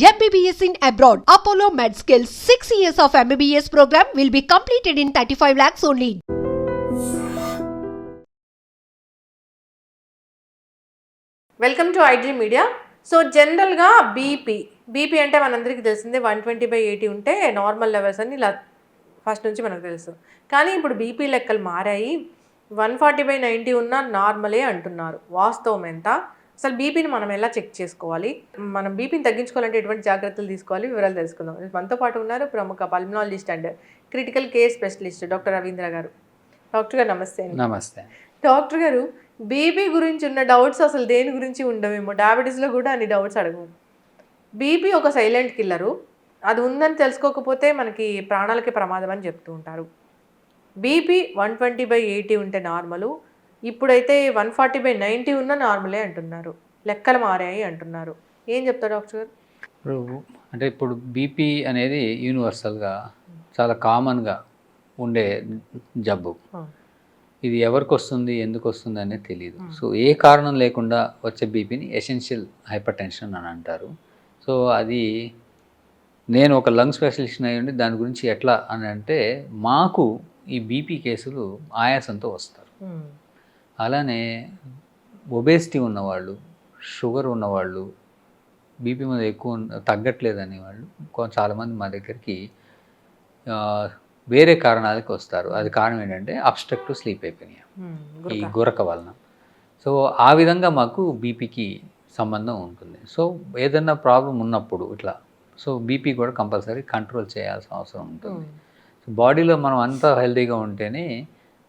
MBBS in abroad. Apollo MedSkill 6 years of MBBS program will be completed in 35 lakhs only. Welcome to iDream media. So జనరల్గా BP అంటే మనందరికీ తెలిసిందే 120/80 ఉంటే normal levels అని ఇలా first నుంచి మనకు తెలుసు. కానీ ఇప్పుడు బీపీ లెక్కలు మారాయి. 140/90 ఉన్న నార్మలే అంటున్నారు. వాస్తవం ఎంత? అసలు బీపీని మనం ఎలా చెక్ చేసుకోవాలి? మనం బీపీని తగ్గించుకోవాలంటే ఎటువంటి జాగ్రత్తలు తీసుకోవాలి? వివరాలు తెలుసుకుందాం. మనతో పాటు ఉన్నారు ప్రముఖ pulmonologist and critical care specialist doctor Ravindra గారు. డాక్టర్ గారు నమస్తే. నమస్తే డాక్టర్ గారు, బీపీ గురించి ఉన్న డౌట్స్ అసలు దేని గురించి ఉండవేమో. డయాబెటీస్లో కూడా అన్ని డౌట్స్ అడగము. బీపీ ఒక సైలెంట్ కిల్లరు. అది ఉందని తెలుసుకోకపోతే మనకి ప్రాణాలకి ప్రమాదం అని చెప్తూ ఉంటారు. బీపీ 120/80 ఉంటే నార్మలు. ఇప్పుడైతే 140/90 ఉన్న నార్మలే అంటున్నారు. లెక్కలు మారాయి అంటున్నారు. ఏం చెప్తారు డాక్టర్ గారు? ఇప్పుడు బీపీ అనేది యూనివర్సల్గా చాలా కామన్గా ఉండే జబ్బు. ఇది ఎవరికి వస్తుంది, ఎందుకు వస్తుంది అనేది తెలియదు. సో ఏ కారణం లేకుండా వచ్చే బీపీని ఎసెన్షియల్ హైపర్ టెన్షన్ అని అంటారు. సో అది నేను ఒక లంగ్ స్పెషలిస్ట్ అయ్యండి దాని గురించి ఎట్లా అని అంటే, మాకు ఈ బీపీ కేసులు ఆయాసంతో వస్తారు. అలానే ఒబేసిటీ ఉన్నవాళ్ళు, షుగర్ ఉన్నవాళ్ళు, బీపీ మీద ఎక్కువ తగ్గట్లేదు అనేవాళ్ళు చాలామంది మా దగ్గరికి వేరే కారణాలకి వస్తారు. అది కారణం ఏంటంటే అబ్స్ట్రక్టివ్ స్లీప్ అయిపోయినాయి ఈ గురక వలన. సో ఆ విధంగా మాకు బీపీకి సంబంధం ఉంటుంది. సో ఏదైనా ప్రాబ్లం ఉన్నప్పుడు ఇట్లా సో బీపీ కూడా కంపల్సరీ కంట్రోల్ చేయాల్సిన అవసరం ఉంటుంది. సో బాడీలో మనం అంతా హెల్తీగా ఉంటేనే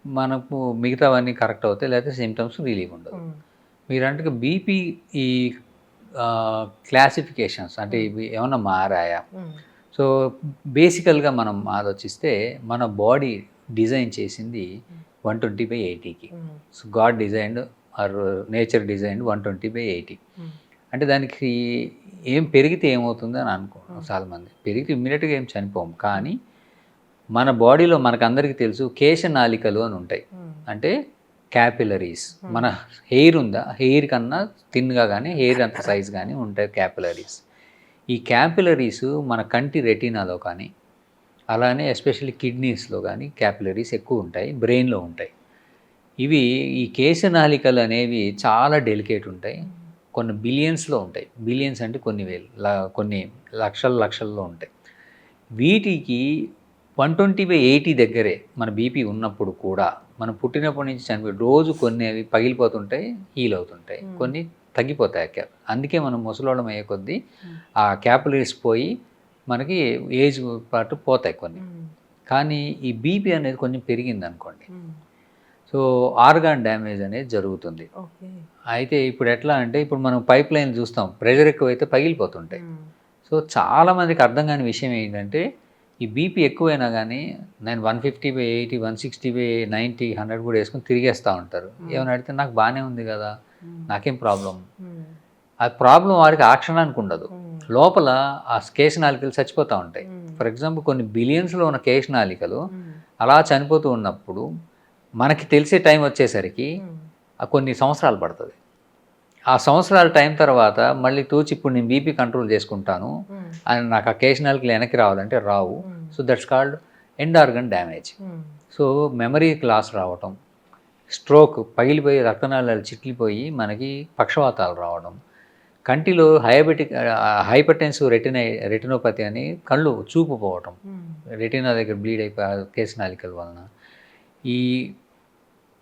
మనకు మిగతావన్నీ కరెక్ట్ అవుతాయి, లేకపోతే సిమ్టమ్స్ రిలీవ్ ఉండదు. మీరంటే బీపీ ఈ క్లాసిఫికేషన్స్ అంటే ఇవి ఏమన్నా మారాయా? సో బేసికల్గా మనం ఆలోచిస్తే మన బాడీ డిజైన్ చేసింది 120/80కి. So God designed or nature designed 120/80. అంటే దానికి ఏం పెరిగితే ఏమవుతుంది అని అనుకుంటున్నాం చాలామంది. పెరిగితే ఇమ్మీడియట్గా ఏం చనిపోము. కానీ మన బాడీలో మనకందరికీ తెలుసు కేశనాళికలు అని ఉంటాయి. అంటే క్యాపిలరీస్. మన హెయిర్ ఉందా, హెయిర్ కన్నా థిన్గా కానీ హెయిర్ అంత సైజ్ కానీ ఉంటాయి క్యాపిలరీస్. ఈ క్యాపిలరీస్ మన కంటి రెటీనాలో కానీ, అలానే ఎస్పెషల్లీ కిడ్నీస్లో కానీ క్యాపిలరీస్ ఎక్కువ ఉంటాయి, బ్రెయిన్లో ఉంటాయి. ఇవి ఈ కేశనాళికలు అనేవి చాలా డెలికేట్ ఉంటాయి. కొన్ని బిలియన్స్లో ఉంటాయి. బిలియన్స్ అంటే కొన్ని వేలు, కొన్ని లక్షల్లో ఉంటాయి. వీటికి 120/80 దగ్గరే మన బీపీ ఉన్నప్పుడు కూడా మనం పుట్టినప్పటి నుంచి చనిపోయి రోజు కొన్ని అవి పగిలిపోతుంటాయి, హీల్ అవుతుంటాయి, కొన్ని తగ్గిపోతాయి. అందుకే మనం ముసలోళ్ళం అయ్యే కొద్దీ ఆ క్యాపిలరీస్ పోయి మనకి ఏజ్ పాటు పోతాయి కొన్ని. కానీ ఈ బీపీ అనేది కొంచెం పెరిగింది అనుకోండి, సో ఆర్గాన్ డ్యామేజ్ అనేది జరుగుతుంది. అయితే ఇప్పుడు ఎట్లా అంటే, ఇప్పుడు మనం పైప్ లైన్ చూస్తాం, ప్రెషర్ ఎక్కువైతే పగిలిపోతుంటాయి. సో చాలామందికి అర్థం కాని విషయం ఏంటంటే, ఈ బీపీ ఎక్కువైనా కానీ నేను 150/80, 160/90, 100 కూడా వేసుకొని తిరిగేస్తూ ఉంటారు. ఏమైనా అడిగితే నాకు బాగానే ఉంది కదా, నాకేం ప్రాబ్లం. ఆ ప్రాబ్లం వారికి ఆ క్షణానికి ఉండదు. లోపల ఆ కేశనాళికలు చచ్చిపోతూ ఉంటాయి. ఫర్ ఎగ్జాంపుల్ కొన్ని బిలియన్స్లో ఉన్న కేశనాళికలు అలా చనిపోతూ ఉన్నప్పుడు మనకి తెలిసే టైం వచ్చేసరికి కొన్ని సంవత్సరాలు పడుతుంది. ఆ సంవత్సరాల టైం తర్వాత మళ్ళీ తూచి ఇప్పుడు నేను బీపీ కంట్రోల్ చేసుకుంటాను అని నాకు ఆ కేశనాళికలు వెనక్కి రావాలంటే రావు. So that's called end organ damage. So memory loss రావటం, స్ట్రోక్, పగిలిపోయి రక్తనాళాలు చిట్లిపోయి మనకి పక్షవాతాలు రావడం, కంటిలో హైపర్టెన్సివ్ రెటినోపతి అని కళ్ళు చూపు పోవటం, రెటినా దగ్గర బ్లీడ్ అయిపోయి కేశనాళికల వలన, ఈ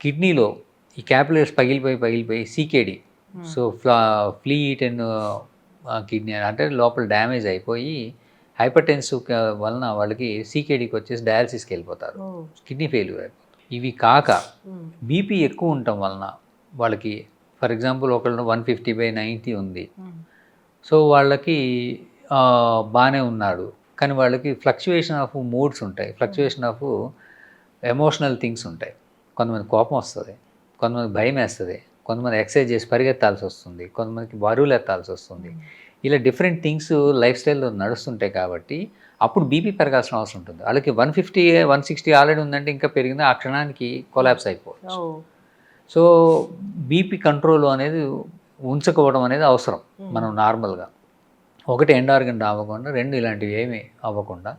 కిడ్నీలో ఈ క్యాపిలరీస్ పగిలిపోయి CKD, so flea eaten kidney అంటే లోపల డ్యామేజ్ అయిపోయి హైపర్టెన్సివ్ వలన వాళ్ళకి సీకేడీకి వచ్చేసి డయాలసిస్కి వెళ్ళిపోతారు, కిడ్నీ ఫెయిల్యూర్ అయిపోతారు. ఇవి కాక బీపీ ఎక్కువ ఉండటం వలన వాళ్ళకి, ఫర్ ఎగ్జాంపుల్ ఒకళ్ళు 150/90 ఉంది, సో వాళ్ళకి బాగానే ఉన్నాడు, కానీ వాళ్ళకి ఫ్లక్చుయేషన్ ఆఫ్ మూడ్స్ ఉంటాయి, ఫ్లక్చుయేషన్ ఆఫ్ ఎమోషనల్ థింగ్స్ ఉంటాయి. కొంతమంది కోపం వస్తుంది, కొంతమంది భయం వేస్తుంది, కొంతమంది ఎక్సర్సైజ్ చేసి పరిగెత్తాల్సి వస్తుంది, కొంతమందికి బరువులు ఎత్తాల్సి వస్తుంది. ఇలా డిఫరెంట్ థింగ్స్ లైఫ్ స్టైల్లో నడుస్తుంటాయి. కాబట్టి అప్పుడు బీపీ పెరగాల్సిన అవసరం ఉంటుంది. వాళ్ళకి 150, 160 ఆల్రెడీ ఉందంటే ఇంకా పెరిగింది, ఆ క్షణానికి కొలాప్స్ అయిపోవచ్చు. సో బీపీ కంట్రోల్ అనేది ఉంచుకోవడం అనేది అవసరం మనం నార్మల్గా. ఒకటి ఎండ్ ఆర్గన్ అవ్వకుండా, రెండు ఇలాంటివి ఏమీ అవ్వకుండా.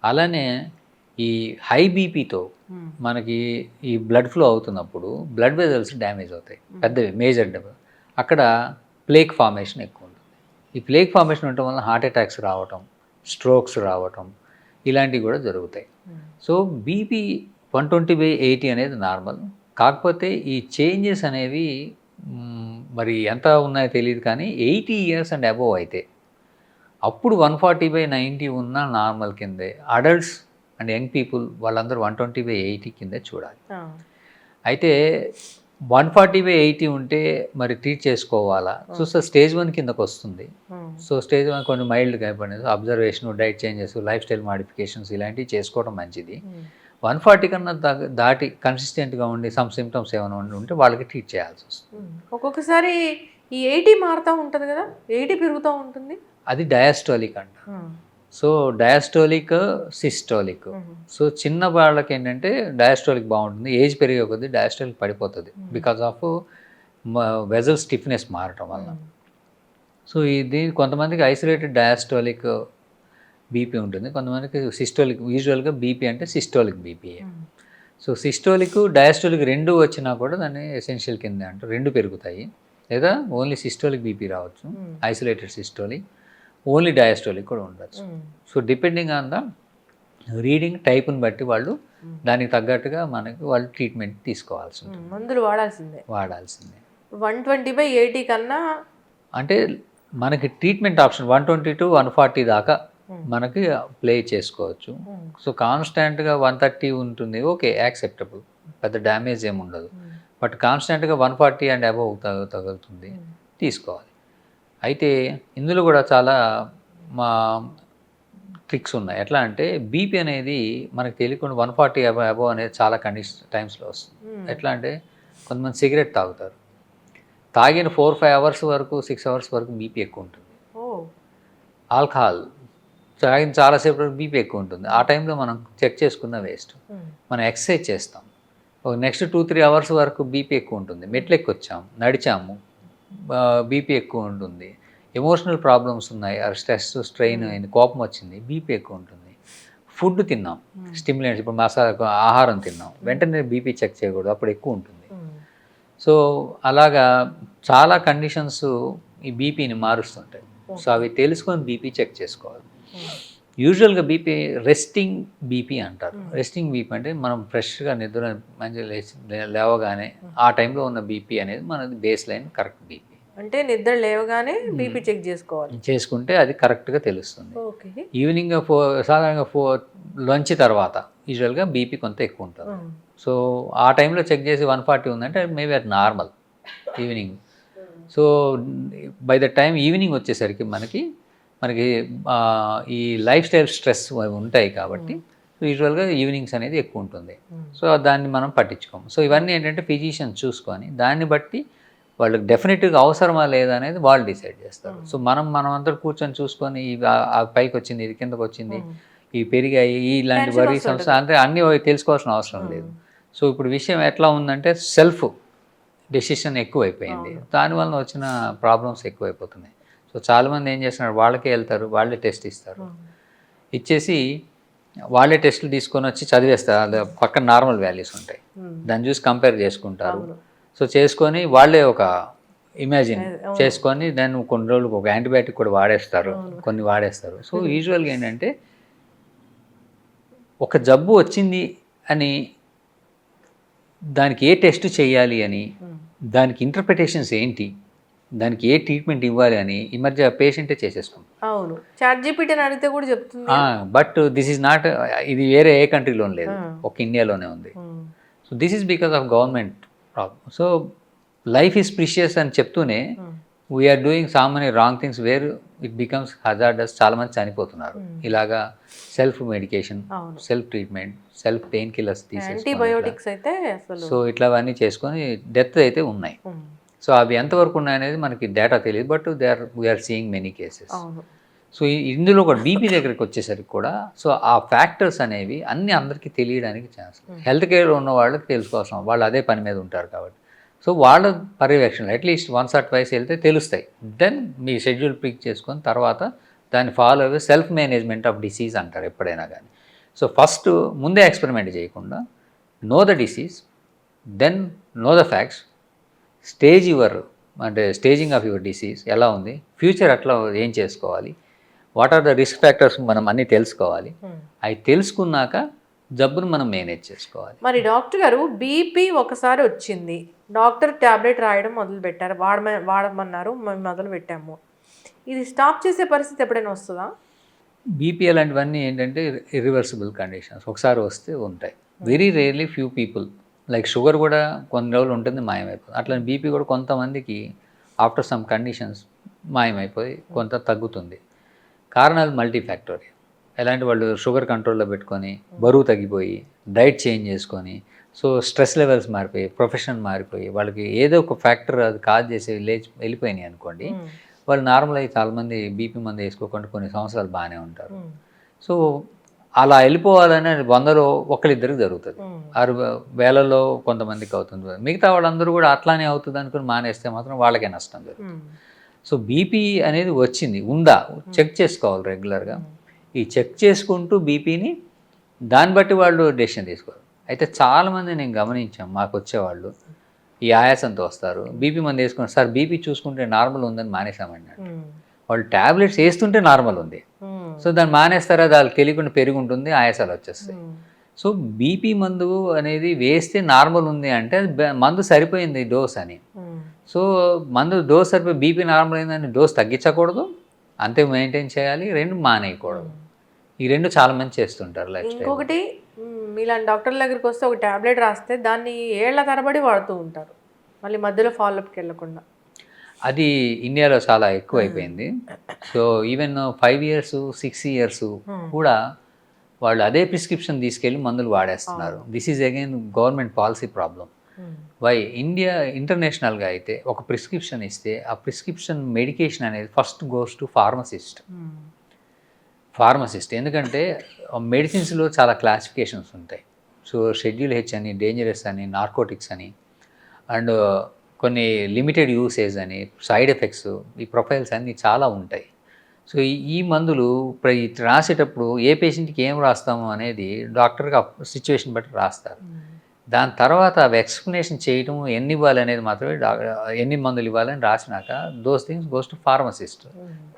అలానే ఈ హై బీపీతో మనకి ఈ బ్లడ్ ఫ్లో అవుతున్నప్పుడు బ్లడ్ వెజల్స్ డ్యామేజ్ అవుతాయి, పెద్దవి మేజర్ అక్కడ ప్లేక్ ఫార్మేషన్ ఎక్కువ ఉంటుంది. ఈ ప్లేక్ ఫార్మేషన్ ఉండటం వల్ల హార్ట్ అటాక్స్ రావటం, స్ట్రోక్స్ రావటం ఇలాంటివి కూడా జరుగుతాయి. సో బీపీ 120/80 అనేది నార్మల్. కాకపోతే ఈ చేంజెస్ అనేవి మరి ఎంత ఉన్నాయో తెలియదు, కానీ 80 years అండ్ అబోవ్ అయితే అప్పుడు 140/90 ఉన్న నార్మల్ కిందే. అడల్ట్స్ అండ్ యంగ్ పీపుల్ వాళ్ళందరూ 120/80 కిందే చూడాలి. అయితే 140/80 ఉంటే మరి ట్రీట్ చేసుకోవాలా? సో స్టేజ్ 1 కిందకు వస్తుంది. సో స్టేజ్ 1 కొన్ని మైల్డ్గా అయిపోయింది. Observation, diet changes, life style modifications ఇలాంటివి చేసుకోవడం మంచిది. 140 కన్నా దాటి కన్సిస్టెంట్గా ఉండి సమ్ సిమ్టమ్స్ ఏమైనా ఉంటే వాళ్ళకి ట్రీట్ చేయాల్సి వస్తుంది. ఒక్కొక్కసారి ఈ 80 మారుతూ ఉంటుంది కదా, 80 పెరుగుతూ ఉంటుంది, అది డయాస్టోలిక్ అంట. So diastolic, systolic. సో చిన్న వాళ్ళకి ఏంటంటే డయాస్టోలిక్ బాగుంటుంది, ఏజ్ పెరిగే కొద్దీ డయాస్టోలిక్ పడిపోతుంది బికాజ్ ఆఫ్ వెజల్ స్టిఫ్నెస్ మారటం వల్ల. సో ఇది కొంతమందికి ఐసోలేటెడ్ డయాస్టోలిక్ బీపీ ఉంటుంది, కొంతమందికి సిస్టోలిక్. యూజువల్గా బీపీ అంటే systolic BP. So systolic, diastolic రెండు వచ్చినా కూడా దాన్ని ఎసెన్షియల్ కింద అంటారు. రెండు పెరుగుతాయి, లేదా ఓన్లీ సిస్టోలిక్ బీపీ రావచ్చు, ఐసోలేటెడ్ సిస్టోలిక్, ఓన్లీ డయాస్టోలిక్ కూడా ఉండొచ్చు. So depending on the reading టైప్ని బట్టి వాళ్ళు దానికి తగ్గట్టుగా మనకి వాళ్ళు ట్రీట్మెంట్ తీసుకోవాల్సి ఉంటుంది. మందులు వాడాల్సిందే. 120/80 కన్నా అంటే మనకి ట్రీట్మెంట్ ఆప్షన్ 120 to 140 దాకా మనకి ప్లే చేసుకోవచ్చు. సో కాన్స్టాంట్గా 130 ఉంటుంది, ఓకే, యాక్సెప్టబుల్, పెద్ద డ్యామేజ్ ఏమి ఉండదు. బట్ కాన్స్టాంట్గా 140 అండ్ అబోవ్ తగులుతుంది, తీసుకోవాలి. అయితే ఇందులో కూడా చాలా మా ట్రిక్స్ ఉన్నాయి. ఎట్లా అంటే బీపీ అనేది మనకు తెలియకుండా 140 అబోవ్ అనేది చాలా టైమ్స్లో వస్తుంది. ఎట్లా అంటే కొంతమంది సిగరెట్ తాగుతారు, తాగిన 4-5 hours వరకు, 6 hours వరకు బీపీ ఎక్కువ ఉంటుంది. ఆల్కహాల్ తాగిన చాలాసేపు వరకు బీపీ ఎక్కువ ఉంటుంది. ఆ టైంలో మనం చెక్ చేసుకున్న వేస్ట్. మనం ఎక్సర్సైజ్ చేస్తాం, నెక్స్ట్ 2-3 hours వరకు బీపీ ఎక్కువ ఉంటుంది. మెట్లు ఎక్కొచ్చాము, నడిచాము, బీపీ ఎక్కువ ఉంటుంది. ఎమోషనల్ ప్రాబ్లమ్స్ ఉన్నాయి, స్ట్రెస్, స్ట్రెయిన్ అయింది, కోపం వచ్చింది, బీపీ ఎక్కువ ఉంటుంది. ఫుడ్ తిన్నాం, స్టిమ్యులెంట్స్, ఇప్పుడు మసాలా ఆహారం తిన్నాం, వెంటనే బీపీ చెక్ చేయకూడదు, అప్పుడు ఎక్కువ ఉంటుంది. సో అలాగా చాలా కండిషన్స్ ఈ బీపీని మారుస్తుంటాయి. సో అవి తెలుసుకొని బీపీ చెక్ చేసుకోవాలి. యూజువల్గా బీపీ రెస్టింగ్ బీపీ అంటారు. రెస్టింగ్ బీపీ అంటే మనం ఫ్రెష్గా నిద్ర మంచిగా లేవగానే ఆ టైంలో ఉన్న బీపీ అనేది మనది బేస్ లైన్ కరెక్ట్ బీపీ. అంటే నిద్ర లేవగానే బీపీ చెక్ చేసుకోవాలి, చేసుకుంటే అది కరెక్ట్గా తెలుస్తుంది. ఈవినింగ్ సాధారణంగా లంచ్ తర్వాత యూజువల్గా బీపీ కొంత ఎక్కువ ఉంటుంది. సో ఆ టైంలో చెక్ చేసి 140 ఉందంటే మేబీ అది normal evening. So by the time evening వచ్చేసరికి మనకి ఈ లైఫ్ స్టైల్ స్ట్రెస్ ఉంటాయి కాబట్టి యూజువల్గా ఈవినింగ్స్ అనేది ఎక్కువ ఉంటుంది. సో దాన్ని మనం పట్టించుకోము. సో ఇవన్నీ ఏంటంటే ఫిజిషియన్ చూసుకొని దాన్ని బట్టి వాళ్ళకి డెఫినెట్గా అవసరమా లేదా అనేది వాళ్ళు డిసైడ్ చేస్తారు. సో మనం అందరూ కూర్చొని చూసుకొని పైకి వచ్చింది, ఇది కిందకు వచ్చింది, ఇవి పెరిగాయి, ఇలాంటి వరీ సమస్య అంటే అన్నీ తెలుసుకోవాల్సిన అవసరం లేదు. సో ఇప్పుడు విషయం ఎట్లా ఉందంటే సెల్ఫ్ డెసిషన్ ఎక్కువైపోయింది, దానివల్ల వచ్చిన ప్రాబ్లమ్స్ ఎక్కువైపోతున్నాయి. సో చాలామంది ఏం చేస్తున్నారు, వాళ్ళకే వెళ్తారు, వాళ్ళే టెస్ట్ ఇస్తారు, ఇచ్చేసి వాళ్ళే టెస్టులు తీసుకొని వచ్చి చదివేస్తారు. అది పక్కన నార్మల్ వాల్యూస్ ఉంటాయి, దాన్ని చూసి కంపేర్ చేసుకుంటారు. సో చేసుకొని వాళ్ళే ఒక ఇమాజిన్ చేసుకొని దాన్ని కొన్ని రోజులకు ఒక యాంటీబయాటిక్ కూడా వాడేస్తారు, కొన్ని వాడేస్తారు. సో యూజువల్గా ఏంటంటే ఒక జబ్బు వచ్చింది అని దానికి ఏ టెస్ట్ చేయాలి అని, దానికి ఇంటర్ప్రిటేషన్స్ ఏంటి, దానికి ఏ ట్రీట్మెంట్ ఇవ్వాలి అని ఈ మధ్య పేషెంటే చేసేసుకుంటాం. అవును, చాట్‌జీపీటీని అడిగితే కూడా చెప్తుంది. బట్ దిస్ ఈజ్ నాట్, ఇది వేరే ఏ కంట్రీలో లేదు, ఒక ఇండియాలోనే ఉంది. So this is because of government problem. So life is precious అని చెప్తూనే we're doing so many wrong things where it becomes hazardous. చాలామంది చనిపోతున్నారు ఇలాగా self medication, self treatment, self pain killers antibiotics అయితే. సో ఇట్లావన్నీ చేసుకొని డెత్ అయితే ఉన్నాయి. సో అవి ఎంతవరకు ఉన్నాయనేది మనకి డేటా తెలియదు, but we're seeing many cases. So ఇందులో కూడా బీపీ దగ్గరికి వచ్చేసరికి కూడా సో ఆ ఫ్యాక్టర్స్ అనేవి అన్నీ అందరికీ తెలియడానికి ఛాన్స్. హెల్త్ కేర్ ఉన్న వాళ్ళకి తెలుసుకోవాల్సిన, వాళ్ళు అదే పని మీద ఉంటారు కాబట్టి. సో వాళ్ళ పర్యవేక్షణలో అట్లీస్ట్ 1 or 2 వెళ్తే తెలుస్తాయి. దెన్ మీ షెడ్యూల్ పిక్ చేసుకొని తర్వాత దాన్ని ఫాలో అయ్యి సెల్ఫ్ మేనేజ్మెంట్ ఆఫ్ డిసీజ్ అంటారు ఎప్పుడైనా కానీ. సో ఫస్ట్ ముందే ఎక్స్పెరిమెంట్ చేయకుండా know the disease, then know the facts, staging of your disease ఎలా ఉంది, ఫ్యూచర్ అట్లా ఏం చేసుకోవాలి, what are the risk factors మనం అన్నీ తెలుసుకోవాలి. అవి తెలుసుకున్నాక జబ్బును మనం మేనేజ్ చేసుకోవాలి. మరి డాక్టర్ గారు బీపీ ఒకసారి వచ్చింది, డాక్టర్ ట్యాబ్లెట్ రాయడం మొదలు పెట్టారు, వాడమన్నారు, మేము మొదలు పెట్టాము, ఇది స్టాప్ చేసే పరిస్థితి ఎప్పుడైనా వస్తుందా? బీపీ అలాంటివన్నీ ఏంటంటే ఇర్రివర్సిబుల్ కండిషన్స్, ఒకసారి వస్తే ఉంటాయి. Very rarely few people, like sugar కూడా కొన్ని రోజులు ఉంటుంది మాయమైపోతుంది, అట్లా బీపీ కూడా కొంతమందికి ఆఫ్టర్ సమ్ కండిషన్స్ మాయమైపోయి కొంత తగ్గుతుంది. కారణాలు మల్టీ ఫ్యాక్టోరియల్. ఎలాంటి వాళ్ళు షుగర్ కంట్రోల్లో పెట్టుకొని బరువు తగ్గిపోయి డైట్ చేంజ్ చేసుకొని, సో స్ట్రెస్ లెవెల్స్ మారిపోయి, ప్రొఫెషన్ మారిపోయి, వాళ్ళకి ఏదో ఒక ఫ్యాక్టర్ అది కాజ్ చేసి వెళ్ళిపోయినాయి అనుకోండి, వాళ్ళు నార్మల్ అయ్యి చాలామంది బీపీ మందు వేసుకోకుండా కొన్ని సంవత్సరాలు బాగానే ఉంటారు. సో అలా వెళ్ళిపోవాలని 100లో ఒకరిద్దరికి జరుగుతుంది, 6,000లో కొంతమందికి అవుతుంది. మిగతా వాళ్ళందరూ కూడా అట్లానే అవుతుంది అనుకుని మానేస్తే మాత్రం వాళ్ళకే నష్టం జరుగుతుంది. సో బీపీ అనేది వచ్చింది ఉందా చెక్ చేసుకోవాలి రెగ్యులర్గా. ఈ చెక్ చేసుకుంటూ బీపీని దాన్ని బట్టి వాళ్ళు డెసిషన్ తీసుకోవాలి. అయితే చాలామంది నేను గమనించాం, మాకు వచ్చేవాళ్ళు ఈ ఆయాసంతో వస్తారు, బీపీ మంది వేసుకున్నారు, సార్ బీపీ చూసుకుంటే నార్మల్ ఉందని మానేసామండి. వాళ్ళు ట్యాబ్లెట్స్ వేస్తుంటే నార్మల్ ఉంది, సో దాన్ని మానేస్తారా, దానికి తెలియకుండా పెరిగి ఉంటుంది, ఆయాసాలు వచ్చేస్తాయి. సో బీపీ మందు అనేది వేస్తే నార్మల్ ఉంది అంటే మందు సరిపోయింది డోస్ అని. సో మందు డోస్ సరిపోయి బీపీ నార్మల్ అయిందని డోస్ తగ్గించకూడదు, అంతే మెయింటైన్ చేయాలి, 2 మానేయకూడదు. ఈ 2 చాలా మంది చేస్తుంటారు లైఫ్ స్టైల్. ఇంకొకటి మీలాంటి డాక్టర్ల దగ్గరికి వస్తే ఒక ట్యాబ్లెట్ రాస్తే దాన్ని ఏళ్ల తరబడి వాడుతూ ఉంటారు, మళ్ళీ మధ్యలో ఫాలోఅప్కి వెళ్ళకుండా. అది ఇండియాలో చాలా ఎక్కువ అయిపోయింది. సో ఈవెన్ 5 years 6 years కూడా వాళ్ళు అదే ప్రిస్క్రిప్షన్ తీసుకెళ్ళి మందులు వాడేస్తున్నారు. This is again government policy problem. Why India ఇంటర్నేషనల్గా అయితే ఒక ప్రిస్క్రిప్షన్ ఇస్తే ఆ ప్రిస్క్రిప్షన్ మెడికేషన్ అనేది ఫస్ట్ గోస్ టు ఫార్మసిస్ట్. ఎందుకంటే మెడిసిన్స్లో చాలా క్లాసిఫికేషన్స్ ఉంటాయి. సో షెడ్యూల్ హెచ్ అని, డేంజరస్ అని, నార్కోటిక్స్ అని, అండ్ కొన్ని లిమిటెడ్ యూసేజ్ అని, సైడ్ ఎఫెక్ట్స్, ఈ ప్రొఫైల్స్ అన్నీ చాలా ఉంటాయి. సో ఈ మందులు రాసేటప్పుడు ఏ పేషెంట్కి ఏం రాస్తాము అనేది డాక్టర్కి సిచ్యువేషన్ బట్టి రాస్తారు. దాని తర్వాత అవి ఎక్స్ప్లెనేషన్ చేయటం, ఎన్ని ఇవ్వాలి అనేది మాత్రమే ఎన్ని మందులు ఇవ్వాలని రాసినాక those things goes to pharmacist.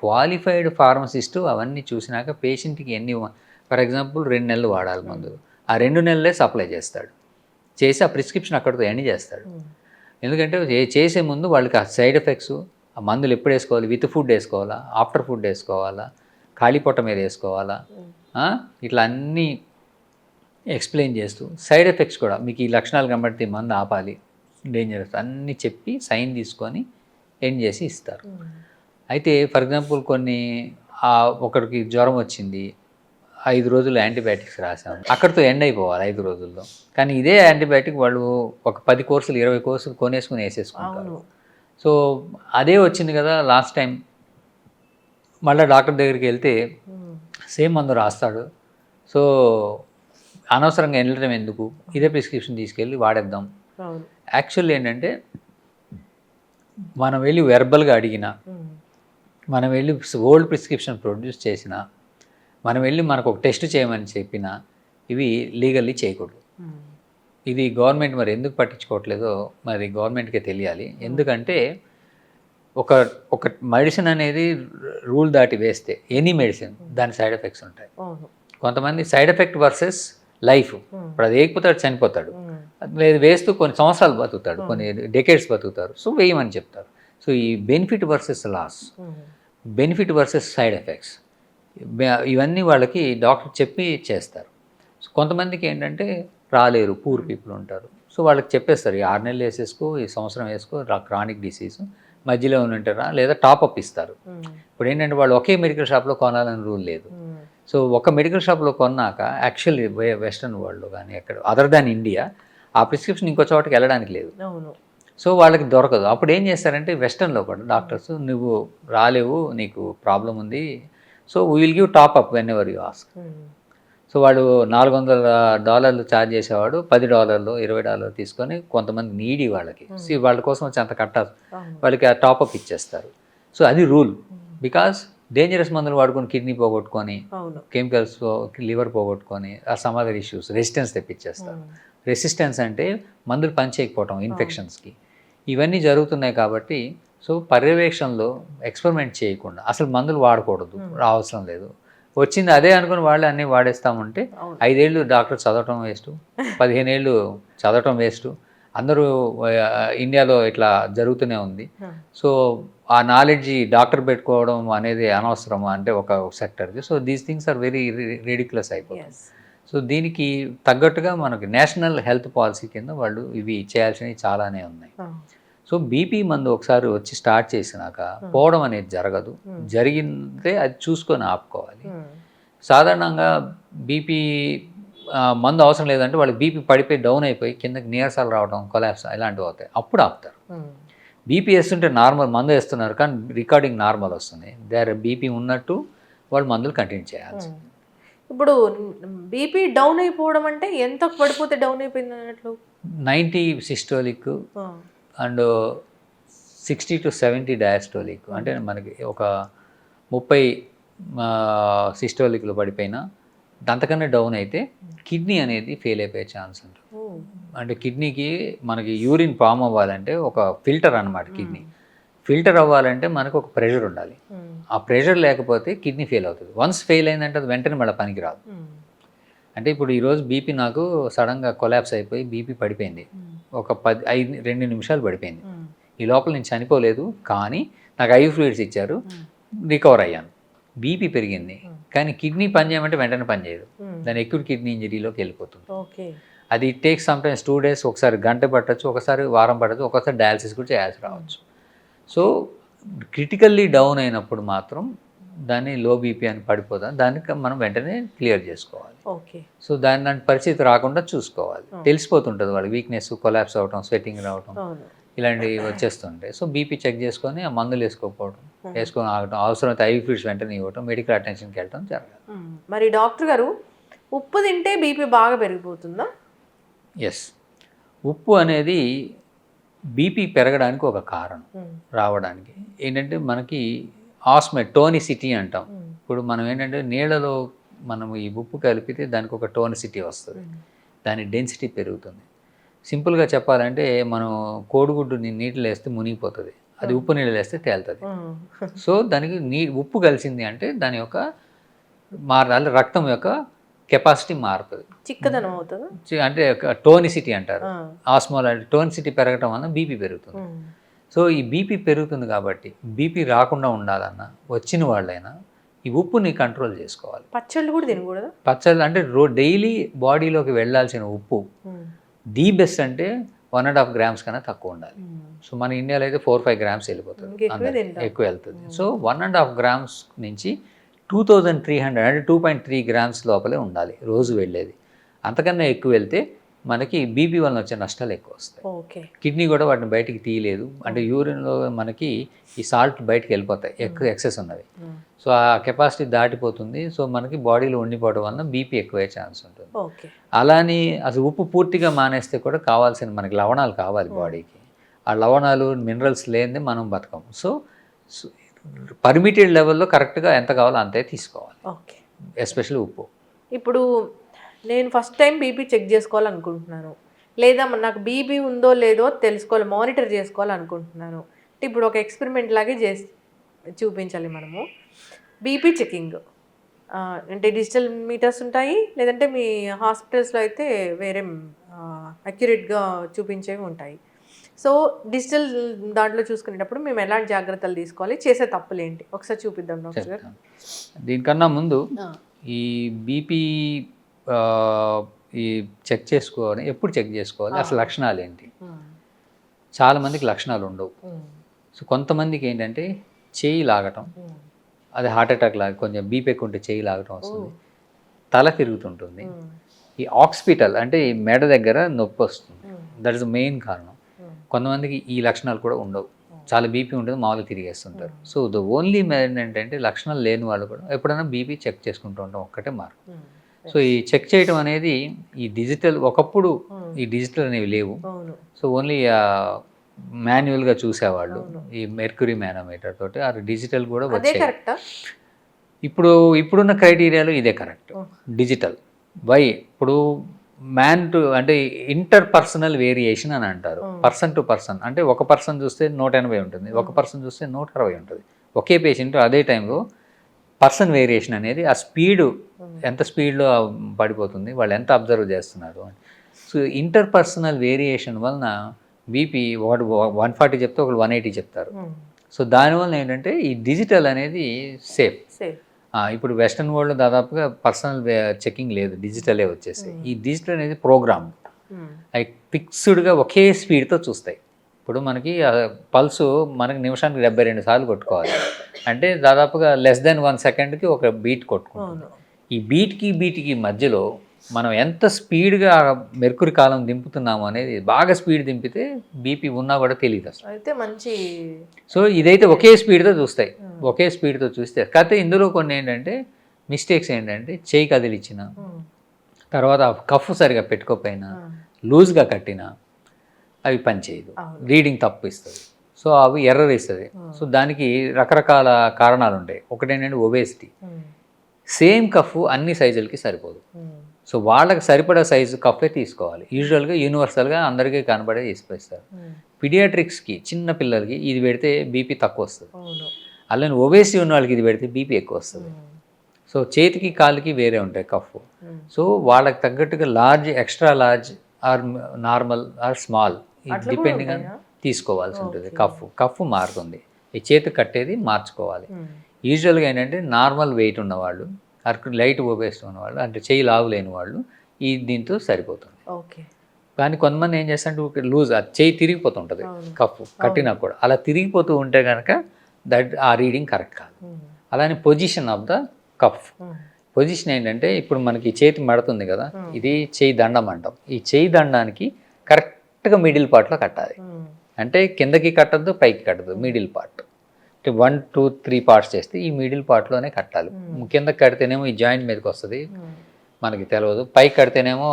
Qualified pharmacist అవన్నీ చూసినాక పేషెంట్కి ఎన్ని, ఫర్ ఎగ్జాంపుల్ 2 నెలలు వాడాలి మందులు, ఆ 2 నెలలే సప్లై చేస్తాడు, చేసి ఆ ప్రిస్క్రిప్షన్ అక్కడితో ఎండ్ చేస్తాడు. ఎందుకంటే చేసే ముందు వాళ్ళకి ఆ సైడ్ ఎఫెక్ట్స్, ఆ మందులు ఎప్పుడు వేసుకోవాలి, విత్ ఫుడ్ వేసుకోవాలా, ఆఫ్టర్ ఫుడ్ వేసుకోవాలా, ఖాళీ పొట్ట మీద వేసుకోవాలా, ఇట్లా అన్నీ ఎక్స్ప్లెయిన్ చేస్తూ సైడ్ ఎఫెక్ట్స్ కూడా మీకు ఈ లక్షణాలు కనబడితే మందు ఆపాలి, డేంజరస్ అన్నీ చెప్పి సైన్ తీసుకొని ఎండ్ చేసి ఇస్తారు. అయితే ఫర్ ఎగ్జాంపుల్ కొన్ని ఒకరికి జ్వరం వచ్చింది, 5 రోజులు యాంటీబయాటిక్స్ రాసాము, అక్కడితో ఎండ్ అయిపోవాలి 5 రోజుల్లో. కానీ ఇదే యాంటీబయాటిక్ వాళ్ళు ఒక 10 కోర్సులు 20 కోర్సులు కొనేసుకుని వేసేసుకుంటారు. సో అదే వచ్చింది కదా లాస్ట్ టైం, మళ్ళీ డాక్టర్ దగ్గరికి వెళ్తే సేమ్ మందు రాస్తాడు. సో అనవసరంగా వెళ్ళడం ఎందుకు, ఇదే ప్రిస్క్రిప్షన్ తీసుకెళ్ళి వాడేద్దాం. యాక్చువల్లీ ఏంటంటే మనం వెళ్ళి వెర్బల్గా అడిగినా, మనం వెళ్ళి ఓల్డ్ ప్రిస్క్రిప్షన్ ప్రొడ్యూస్ చేసినా, మనం వెళ్ళి మనకు ఒక టెస్ట్ చేయమని చెప్పినా ఇవి లీగల్లీ చేయకూడదు. ఇది గవర్నమెంట్ మరి ఎందుకు పట్టించుకోవట్లేదో మరి గవర్నమెంట్కే తెలియాలి. ఎందుకంటే ఒక మెడిసిన్ అనేది రూల్ దాటి వేస్తే ఎనీ మెడిసిన్ దాని సైడ్ ఎఫెక్ట్స్ ఉంటాయి. కొంతమంది సైడ్ ఎఫెక్ట్ వర్సెస్ లైఫ్, ఇప్పుడు అది వేయకపోతాడు చనిపోతాడు, లేదు వేస్తూ కొన్ని సంవత్సరాలు బతుకుతాడు, కొన్ని డెకేడ్స్ బతుకుతారు, సో వేయమని చెప్తారు. సో ఈ benefit versus loss, benefit versus side effects, ఇవన్నీ వాళ్ళకి డాక్టర్ చెప్పి చేస్తారు. సో కొంతమందికి ఏంటంటే రాలేరు, పూర్ పీపుల్ ఉంటారు, సో వాళ్ళకి చెప్పేస్తారు ఈ 6 నెలలు వేసేసుకో, ఈ సంవత్సరం వేసుకో, క్రానిక్ డిసీజ్, మధ్యలో ఉంటారా లేదా టాప్అప్ ఇస్తారు. ఇప్పుడు ఏంటంటే వాళ్ళు ఒకే మెడికల్ షాప్లో కొనాలని రూల్ లేదు. సో ఒక మెడికల్ షాప్లో కొన్నాక యాక్చువల్లీ వెస్ట్రన్ వరల్డ్లో కానీ ఎక్కడ అదర్ దాన్ ఇండియా ఆ ప్రిస్క్రిప్షన్ ఇంకో చోటకి వెళ్ళడానికి లేదు. సో వాళ్ళకి దొరకదు. అప్పుడు ఏం చేస్తారంటే వెస్టర్న్లో కూడా డాక్టర్స్, నువ్వు రాలేవు, నీకు ప్రాబ్లం ఉంది, so we will give top-up when ever you ask. So వాడు $400 ఛార్జ్ చేసేవాడు $10 $20 తీసుకొని కొంతమంది నీడి వాళ్ళకి వాళ్ళ కోసం వచ్చి అంత కట్టాలి, వాళ్ళకి ఆ టాప్అప్ ఇచ్చేస్తారు. సో అది రూల్, బికాస్ డేంజరస్ మందులు వాడుకొని కిడ్నీ పోగొట్టుకొని అవును. కెమికల్స్ లివర్ పోగొట్టుకొని ఆ సమ్ అదర్ ఇష్యూస్ రెసిస్టెన్స్ తెప్పించేస్తారు. రెసిస్టెన్స్ అంటే మందులు పనిచేయకపోవటం ఇన్ఫెక్షన్స్కి, ఇవన్నీ జరుగుతున్నాయి. కాబట్టి సో పర్యవేక్షణలో ఎక్స్పెరిమెంట్ చేయకుండా అసలు మందులు వాడకూడదు, అవసరం లేదు, వచ్చింది అదే అనుకుని వాళ్ళే అన్నీ వాడేస్తామంటే 5 ఏళ్ళు డాక్టర్ చదవటం వేస్ట్, 15 ఏళ్ళు చదవటం వేస్ట్. అందరూ ఇండియాలో ఇట్లా జరుగుతూనే ఉంది. సో ఆ నాలెడ్జ్ డాక్టర్ పెట్టుకోవడం అనేది అనవసరం అంటే ఒక సెక్టర్కి. So these things are very ridiculous అయిపోతాయి. సో దీనికి తగ్గట్టుగా మనకి నేషనల్ హెల్త్ పాలసీ కింద వాళ్ళు ఇవి చేయాల్సినవి చాలానే ఉన్నాయి. సో బీపీ మందు ఒకసారి వచ్చి స్టార్ట్ చేసినాక పోవడం అనేది జరగదు. జరిగిందే అది చూసుకొని ఆపుకోవాలి. సాధారణంగా బీపీ మందు అవసరం లేదంటే వాళ్ళకి బీపీ పడిపోయి డౌన్ అయిపోయి కిందకి నీరసాలు రావడం, కొలాప్స్ ఇలాంటివి అవుతాయి. అప్పుడు ఆపుతారు. బీపీ వేస్తుంటే నార్మల్ మందు వేస్తున్నారు కానీ రికార్డింగ్ నార్మల్ వస్తుంది, దేర్ బీపీ ఉన్నట్టు వాళ్ళు మందులు కంటిన్యూ చేయాల్సి. ఇప్పుడు బీపీ డౌన్ అయిపోవడం అంటే ఎంత పడిపోతే డౌన్ అయిపోయింది అన్నట్లు? 90 సిస్టోలిక్ అండ్ 60 to 70 డయాస్టోలిక్. అంటే మనకి ఒక 30 సిస్టోలిక్లు పడిపోయినా అంతకన్నా డౌన్ అయితే కిడ్నీ అనేది ఫెయిల్ అయిపోయే ఛాన్స్ ఉంటుంది. అంటే కిడ్నీకి మనకి యూరిన్ ఫామ్ అవ్వాలంటే ఒక ఫిల్టర్ అనమాట. కిడ్నీ ఫిల్టర్ అవ్వాలంటే మనకు ఒక ప్రెషర్ ఉండాలి. ఆ ప్రెషర్ లేకపోతే కిడ్నీ ఫెయిల్ అవుతుంది. వన్స్ ఫెయిల్ అయిందంటే అది వెంటనే మళ్ళీ పనికి రాదు. అంటే ఇప్పుడు ఈరోజు బీపీ నాకు సడన్గా కొలాప్స్ అయిపోయి బీపీ పడిపోయింది, ఒక 2 నిమిషాలు పడిపోయింది. ఈ లోపల నేను చనిపోలేదు కానీ నాకు ఐ ఫ్లూయిడ్స్ ఇచ్చారు, రికవర్ అయ్యాను. బీపీ పెరిగింది కానీ కిడ్నీ పని చేయమంటే వెంటనే పని చేయదు, దాని ఎక్యూట్ కిడ్నీ ఇంజరీలోకి వెళ్ళిపోతుంది. అది టేక్స్ సమ్టైమ్స్ 2 days, ఒకసారి గంట పట్టచ్చు, ఒకసారి వారం పట్టచ్చు, ఒకసారి డయాలసిస్ కూడా చేయాల్సి రావచ్చు. సో క్రిటికల్లీ డౌన్ అయినప్పుడు మాత్రం దాన్ని లో బీపీ అని పడిపోతాం, దానికి మనం వెంటనే క్లియర్ చేసుకోవాలి. సో దాని పరిస్థితి రాకుండా చూసుకోవాలి. తెలిసిపోతుంటుంది వాళ్ళకి వీక్నెస్, కొలాప్స్ అవటం, స్వెట్టింగ్ రావటం ఇలాంటివి వచ్చేస్తుంటాయి. సో బీపీ చెక్ చేసుకొని ఆ మందులు వేసుకోకపోవడం, వేసుకొని ఆగటం, అవసరమైతే ఐ ఫ్లూయిడ్స్ వెంటనే ఇవ్వటం, మెడికల్ అటెన్షన్కి వెళ్ళటం జరగాలి. మరి డాక్టర్ గారు, ఉప్పు తింటే బీపీ బాగా పెరిగిపోతుందా? ఎస్, ఉప్పు అనేది బీపీ పెరగడానికి ఒక కారణం రావడానికి. ఏంటంటే మనకి టోనిసిటీ అంటాం. ఇప్పుడు మనం ఏంటంటే నీళ్ళలో మనం ఈ ఉప్పు కలిపితే దానికి ఒక టోనిసిటీ వస్తుంది, దాని డెన్సిటీ పెరుగుతుంది. సింపుల్గా చెప్పాలంటే మనం కోడిగుడ్డు నీటిలో వేస్తే మునిగిపోతుంది, అది ఉప్పు నీళ్ళు వేస్తే తేలుతుంది. సో దానికి ఉప్పు కలిసింది అంటే దాని యొక్క మారాలి, రక్తం యొక్క కెపాసిటీ మారుతుంది, చిక్కదనం అవుతుంది. అంటే టోనిసిటీ అంటారు. ఆస్మోలారిటీ, టోనిసిటీ పెరగటం వల్ల బీపీ పెరుగుతుంది. సో ఈ బీపీ పెరుగుతుంది కాబట్టి బీపీ రాకుండా ఉండాలన్నా వచ్చిన వాళ్ళైనా ఈ ఉప్పుని కంట్రోల్ చేసుకోవాలి. పచ్చళ్ళు కూడా తినకూడదు. పచ్చళ్ళు అంటే డైలీ బాడీలోకి వెళ్ళాల్సిన ఉప్పు ది బెస్ట్ అంటే 1.5 grams కన్నా తక్కువ ఉండాలి. సో మన ఇండియాలో అయితే 4-5 grams వెళ్ళిపోతుంది, ఎక్కువ వెళ్తుంది. సో 1.5 grams నుంచి 2300 అంటే 2.3 grams లోపలే ఉండాలి రోజు వెళ్ళేది. అంతకన్నా ఎక్కువ వెళ్తే మనకి బీపీ వలన వచ్చే నష్టాలు ఎక్కువ వస్తాయి. కిడ్నీ కూడా వాటిని బయటికి తీయలేదు, అంటే యూరిన్లో మనకి ఈ సాల్ట్ బయటికి వెళ్ళిపోతాయి, ఎక్కువ ఎక్సెస్ ఉన్నవి. సో ఆ కెపాసిటీ దాటిపోతుంది. సో మనకి బాడీలో ఉండిపోవడం వలన బీపీ ఎక్కువే ఛాన్స్ ఉంటుంది. అలాని అసలు ఉప్పు పూర్తిగా మానేస్తే కూడా కావాల్సిన మనకి లవణాలు కావాలి బాడీకి. ఆ లవణాలు మినరల్స్ లేనిదే మనం బతకం. సో పర్మిటెడ్ లెవెల్లో కరెక్ట్గా ఎంత కావాలో అంతే తీసుకోవాలి, ఎస్పెషల్లీ ఉప్పు. ఇప్పుడు నేను ఫస్ట్ టైం బీపీ చెక్ చేసుకోవాలనుకుంటున్నాను, లేదా నాకు బీపీ ఉందో లేదో తెలుసుకోవాలి, మానిటర్ చేసుకోవాలనుకుంటున్నాను. ఇప్పుడు ఒక ఎక్స్పెరిమెంట్ లాగే చూపించాలి మనము. బీపీ చెకింగ్ అంటే డిజిటల్ మీటర్స్ ఉంటాయి, లేదంటే మీ హాస్పిటల్స్లో అయితే వేరే అక్యురేట్గా చూపించేవి ఉంటాయి. సో డిజిటల్ దాంట్లో చూసుకునేటప్పుడు మేము ఎలాంటి జాగ్రత్తలు తీసుకోవాలి, చేసే తప్పులు ఏంటి ఒకసారి చూపిద్దాం డాక్టర్ గారు. దీనికన్నా ముందు ఈ బీపీ ఈ చెక్ చేసుకోవాలి, ఎప్పుడు చెక్ చేసుకోవాలి, అసలు లక్షణాలు ఏంటి? చాలామందికి లక్షణాలు ఉండవు. సో కొంతమందికి ఏంటంటే చేయి లాగటం, అది హార్ట్ అటాక్ లాగా, కొంచెం బీపీ ఎక్కువ ఉంటే చేయి లాగటం వస్తుంది, తల తిరుగుతుంటుంది, ఈ ఆక్సిపిటల్ అంటే ఈ మెడ దగ్గర నొప్పి వస్తుంది, దట్ ఇస్ ద మెయిన్ కారణం. కొంతమందికి ఈ లక్షణాలు కూడా ఉండవు, చాలా బీపీ ఉంటుంది, మామూలుగా తిరిగేస్తుంటారు. సో ద ఓన్లీ ఏంటంటే లక్షణాలు లేని వాళ్ళు కూడా ఎప్పుడైనా బీపీ చెక్ చేసుకుంటూ ఉంటాం, ఒక్కటే మార్గం. సో ఈ చెక్ చేయడం అనేది ఈ డిజిటల్, ఒకప్పుడు ఈ డిజిటల్ అనేవి లేవు. సో ఓన్లీ మాన్యువల్గా చూసేవాళ్ళు ఈ మెర్క్యూరీ మానోమీటర్ తోటి. ఆ డిజిటల్ కూడా వచ్చాయి. ఇప్పుడున్న క్రైటీరియాలో ఇదే కరెక్ట్. డిజిటల్ వై ఇప్పుడు మ్యాన్ టు అంటే ఇంటర్ పర్సనల్ వేరియేషన్ అని అంటారు. పర్సన్ టు పర్సన్ అంటే ఒక పర్సన్ చూస్తే 180 ఉంటుంది, ఒక పర్సన్ చూస్తే 160 ఉంటుంది. ఒకే పేషెంట్ అదే టైంలో పర్సన్ వేరియేషన్ అనేది ఆ స్పీడు ఎంత స్పీడ్లో పడిపోతుంది, వాళ్ళు ఎంత అబ్జర్వ్ చేస్తున్నారు అని. సో ఇంటర్ పర్సనల్ వేరియేషన్ వలన బీపీ ఒకటి 140 చెప్తే ఒకళ్ళు 180 చెప్తారు. సో దానివల్ల ఏంటంటే ఈ డిజిటల్ అనేది సేఫ్. ఇప్పుడు వెస్ట్రన్ వరల్డ్లో దాదాపుగా పర్సనల్ చెకింగ్ లేదు, డిజిటలే వచ్చేసి. ఈ డిజిటల్ అనేది ప్రోగ్రామ్ అవి ఫిక్స్డ్గా ఒకే స్పీడ్తో చూస్తాయి. ఇప్పుడు మనకి పల్సు మనకి నిమిషానికి 72 సార్లు కొట్టుకోవాలి అంటే దాదాపుగా లెస్ దెన్ 1 సెకండ్కి ఒక బీట్ కొట్టుకుంటాం. ఈ బీట్కి మధ్యలో మనం ఎంత స్పీడ్గా మెర్కురీ కాలం దింపుతున్నాము అనేది, బాగా స్పీడ్ దింపితే బీపీ ఉన్నా కూడా తెలియదు అసలు. అయితే మంచి సో ఇదైతే ఒకే స్పీడ్తో చూస్తాయి, ఒకే స్పీడ్తో చూస్తే. కాకపోతే ఇందులో కొన్ని ఏంటంటే మిస్టేక్స్ ఏంటంటే చేయి కదిలిచ్చిన తర్వాత కఫ్ సరిగా పెట్టుకోకపోయినా, లూజ్గా కట్టినా అవి పనిచేయదు, రీడింగ్ తప్పు ఇస్తుంది. సో అవి ఎర్రర్ ఇస్తుంది. సో దానికి రకరకాల కారణాలు ఉంటాయి. ఒకటి ఏంటంటే ఒబేసిటీ. సేమ్ కఫ్ అన్ని సైజులకి సరిపోదు. సో వాళ్ళకి సరిపడా సైజు కఫే తీసుకోవాలి. యూజువల్గా యూనివర్సల్గా అందరికీ కనబడే తీసుకొస్తారు. పీడియాట్రిక్స్కి చిన్న పిల్లలకి ఇది పెడితే బీపీ తక్కువ వస్తుంది, అలానే ఒబేసిటీ ఉన్న వాళ్ళకి ఇది పెడితే బీపీ ఎక్కువ వస్తుంది. సో చేతికి కాలుకి వేరే ఉంటాయి కఫ్. సో వాళ్ళకి తగ్గట్టుగా large, extra large or normal or small depending అని తీసుకోవాల్సి ఉంటుంది. కఫ్ మారుతుంది, ఈ చేతి కట్టేది మార్చుకోవాలి. యూజువల్గా ఏంటంటే నార్మల్ వెయిట్ ఉన్నవాళ్ళు, లైట్ ఒబేసిటీ ఉన్నవాళ్ళు, అంటే చెయ్యి లావు లేని వాళ్ళు ఈ దీంతో సరిపోతుంది. కానీ కొంతమంది ఏం చేస్తారంటే లూజ్, ఆ చెయ్యి తిరిగిపోతుంటుంది కఫ్ కట్టినా కూడా. అలా తిరిగిపోతూ ఉంటే కనుక ఆ రీడింగ్ కరెక్ట్ కాదు. అలానే position of the cuff. Position ఏంటంటే ఇప్పుడు మనకి చేతి మడుతుంది కదా, ఇది చెయ్యి దండం అంటాం. ఈ చెయ్యి దండానికి కరెక్ట్గా మిడిల్ పార్ట్లో కట్టాలి. అంటే కిందకి కట్టద్దు, పైకి కట్టద్దు, మిడిల్ పార్ట్. అంటే 1, 2, 3 పార్ట్స్ చేస్తే ఈ మిడిల్ పార్ట్లోనే కట్టాలి. కిందకి కడితేనేమో ఈ జాయింట్ మీదకి వస్తుంది, మనకి తెలియదు. పైకి కడితేనేమో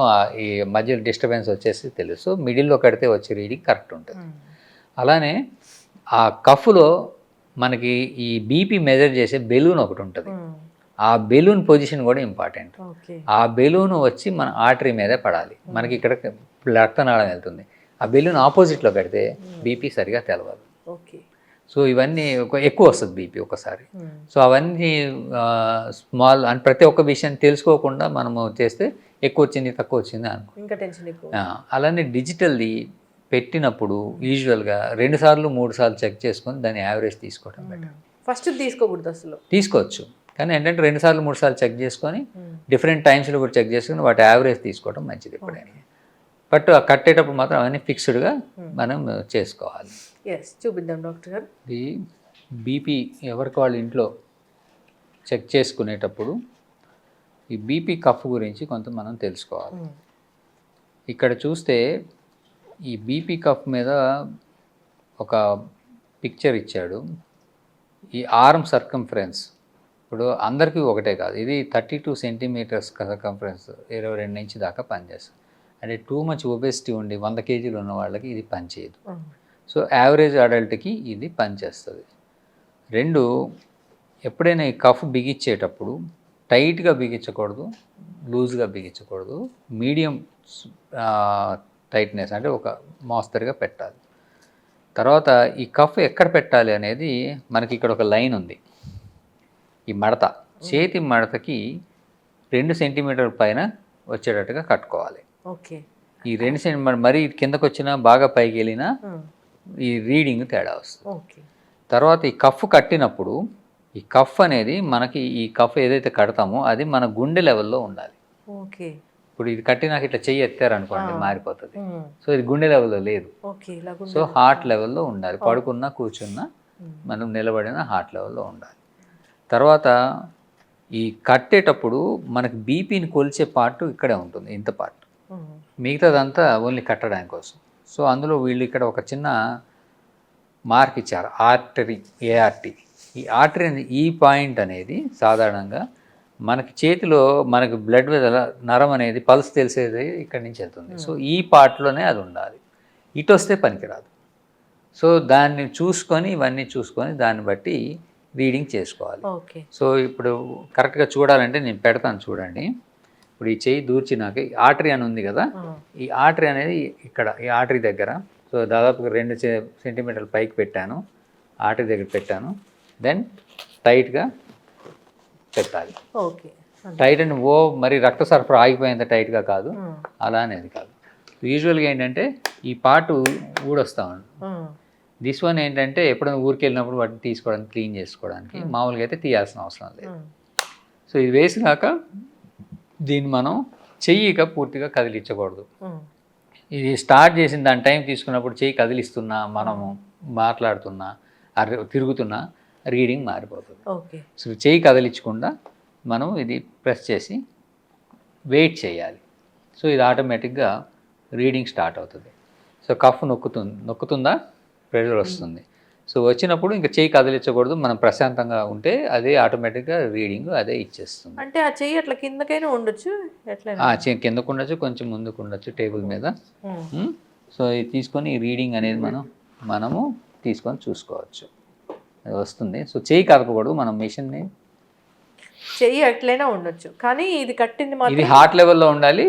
ఈ మధ్య డిస్టర్బెన్స్ వచ్చేసి తెలుసు. సో మిడిల్లో కడితే వచ్చే రీడింగ్ కరెక్ట్ ఉంటుంది. అలానే ఆ కఫ్లో మనకి ఈ బీపీ మెజర్ చేసే బెలూన్ ఒకటి ఉంటుంది. ఆ బెలూన్ పొజిషన్ కూడా ఇంపార్టెంట్. ఆ బెలూన్ వచ్చి మన ఆర్టరీ మీదే పడాలి. మనకి ఇక్కడ రక్తనాళం వెళ్తుంది. ఆ బెలూన్ ఆపోజిట్లో కడితే బీపీ సరిగా తెలవదు. సో ఇవన్నీ ఎక్కువ వస్తుంది బీపీ ఒకసారి. సో అవన్నీ స్మాల్ అండ్ ప్రతి ఒక్క విషయం తెలుసుకోకుండా మనము చేస్తే ఎక్కువ వచ్చింది తక్కువ వచ్చింది అనుకో, ఇంకా టెన్షన్ ఎక్కువ. అలానే డిజిటల్ది పెట్టినప్పుడు యూజువల్గా 2 సార్లు 3 సార్లు చెక్ చేసుకొని దాని యావరేజ్ తీసుకోవడం బెటర్. ఫస్ట్ తీసుకోకూడదు అసలు. తీసుకోవచ్చు, కానీ ఏంటంటే 2 సార్లు 3 సార్లు చెక్ చేసుకొని డిఫరెంట్ టైమ్స్లో కూడా చెక్ చేసుకొని వాటి యావరేజ్ తీసుకోవడం మంచిది ఎప్పుడైనా. బట్ కట్టేటప్పుడు మాత్రం అవన్నీ ఫిక్స్డ్గా మనం చేసుకోవాలి. చూపిద్దాం డాక్టర్ గారు. ఈ బీపీ ఎవరికి వాళ్ళ ఇంట్లో చెక్ చేసుకునేటప్పుడు ఈ బీపీ కఫ్ గురించి కొంత మనం తెలుసుకోవాలి. ఇక్కడ చూస్తే ఈ బీపీ కఫ్ మీద ఒక పిక్చర్ ఇచ్చాడు. ఈ ఆర్మ్ సర్కంఫరెన్స్ ఇప్పుడు అందరికీ ఒకటే కాదు, ఇది 32 సెంటీమీటర్స్ సర్కంఫరెన్స్ 22 ఇంచ్ దాకా పనిచేస్తుంది. అంటే టూ మచ్ ఒబేసిటీ ఉండి 100 కేజీలు ఉన్న వాళ్ళకి ఇది పనిచేయదు. సో యావరేజ్ అడల్ట్కి ఇది పనిచేస్తుంది. 2, ఎప్పుడైనా ఈ కఫ్ బిగించేటప్పుడు టైట్గా బిగించకూడదు, లూజ్గా బిగించకూడదు, మీడియం టైట్నెస్ అంటే ఒక మోస్తరుగా పెట్టాలి. తర్వాత ఈ కఫ్ ఎక్కడ పెట్టాలి అనేది మనకి ఇక్కడ ఒక లైన్ ఉంది. ఈ మడత, చేతి మడతకి 2 సెంటీమీటర్ పైన వచ్చేటట్టుగా కట్టుకోవాలి. ఈ 2 సెంటీమీటర్ మరీ కిందకు వచ్చినా బాగా పైకి వెళ్ళినా ఈ రీడింగ్ తేడా వస్తుంది. తర్వాత ఈ కఫ్ కట్టినప్పుడు ఈ కఫ్ అనేది మనకి ఈ కఫ్ ఏదైతే కడతామో అది మన గుండె లెవెల్లో ఉండాలి. ఇప్పుడు ఇది కట్టినాక ఇట్లా చెయ్యి ఎత్తారనుకోండి మారిపోతుంది. సో ఇది గుండె లెవెల్లో లేదు. సో హార్ట్ లెవెల్లో ఉండాలి. పడుకున్నా కూర్చున్నా మనం నిలబడిన హార్ట్ లెవెల్లో ఉండాలి. తర్వాత ఈ కట్టేటప్పుడు మనకి బీపీని కొలిచే పార్ట్ ఇక్కడే ఉంటుంది, ఇంత పార్ట్. మిగతాదంతా ఓన్లీ కట్టడానికి కోసం. సో అందులో వీళ్ళు ఇక్కడ ఒక చిన్న మార్క్ ఇచ్చారు, ఆర్టరీ, ఏఆర్టీ. ఈ ఆర్టరీ అనేది, ఈ పాయింట్ అనేది సాధారణంగా మనకి చేతిలో మనకి బ్లడ్ నరం అనేది పల్స్ తెలిసేది ఇక్కడి నుంచి వెళ్తుంది. సో ఈ పార్ట్లోనే అది ఉండాలి, ఇటు వస్తే పనికిరాదు. సో దాన్ని చూసుకొని ఇవన్నీ చూసుకొని దాన్ని బట్టి రీడింగ్ చేసుకోవాలి. ఓకే. సో ఇప్పుడు కరెక్ట్గా చూడాలంటే నేను పెడతాను చూడండి. ఇప్పుడు ఈ చెయ్యి దూర్చినాక ఆర్టరీ అని ఉంది కదా, ఈ ఆర్టరీ అనేది ఇక్కడ ఈ ఆర్టరీ దగ్గర, సో దాదాపుగా 2 సెంటీమీటర్ల పైకి పెట్టాను, ఆర్టరీ దగ్గర పెట్టాను. దెన్ టైట్గా పెట్టాలి. ఓకే. టైట్ అండ్ మరి రక్త సరఫరా ఆగిపోయేంత టైట్గా కాదు, అలా అనేది కాదు. యూజువల్గా ఏంటంటే ఈ పార్ట్ ఊడొస్తా ఉంది. దిస్ వన్ ఏంటంటే ఎప్పుడైనా ఊరికి వెళ్ళినప్పుడు వాటిని తీసుకోవడానికి, క్లీన్ చేసుకోవడానికి, మామూలుగా అయితే తీయాల్సిన అవసరం లేదు. సో ఇది వేసినాక దీన్ని మనం చెయ్యిగా పూర్తిగా కదిలించకూడదు. ఇది స్టార్ట్ చేసిన దాని టైం తీసుకున్నప్పుడు చెయ్యి కదిలిస్తున్నా, మనము మాట్లాడుతున్నా, తిరుగుతున్నా రీడింగ్ మారిపోతుంది. ఓకే. సో చెయ్యి కదిలించకుండా మనం ఇది ప్రెస్ చేసి వెయిట్ చేయాలి. సో ఇది ఆటోమేటిక్గా రీడింగ్ స్టార్ట్ అవుతుంది. సో కఫ్ నొక్కుతుందా, ప్రెషర్ వస్తుంది. సో వచ్చినప్పుడు ఇంకా చెయ్యి కదిలించకూడదు, మనం ప్రశాంతంగా ఉంటే అదే ఆటోమేటిక్గా రీడింగ్ అదే ఇచ్చేస్తుంది. అంటే ఆ చెయ్యి అట్లా కిందకైనా ఉండొచ్చు, చెయ్యి కిందకు ఉండొచ్చు, కొంచెం ముందుకు ఉండొచ్చు టేబుల్ మీద. సో ఇది తీసుకొని ఈ రీడింగ్ అనేది మనము తీసుకొని చూసుకోవచ్చు, అది వస్తుంది. సో చెయ్యి కదపకూడదు, మనం మిషన్ని చెయ్యి అట్లైనా ఉండొచ్చు, కానీ ఇది కట్టింది ఇది మాత్రం హార్ట్ లెవెల్లో ఉండాలి.